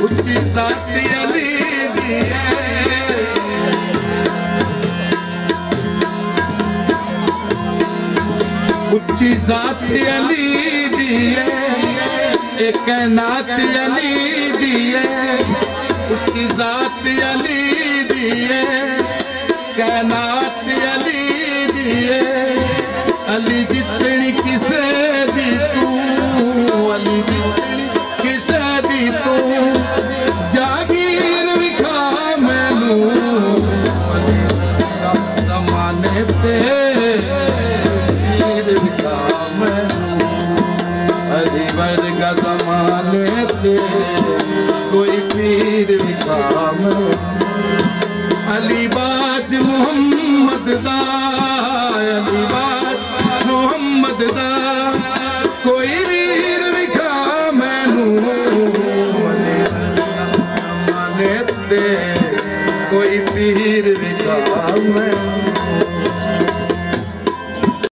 उच्ची जाति अली दी उच्ची जाति अली दी एक नात अली दी उच्ची जाति अली दी कैनात अली दी अली जितनी किसे दी तू अली जितनी किसे दी तू जागीर विखा मैनू जमाने ते पीर विखा मैनू अली वर्गा जमाने ते कोई पीर विखा मैनू अली बाज मोहम्मद दा अली बाज मोहम्मद दा कोई वीर विखा मैनू जमाने ते कोई पीर विखा मैनू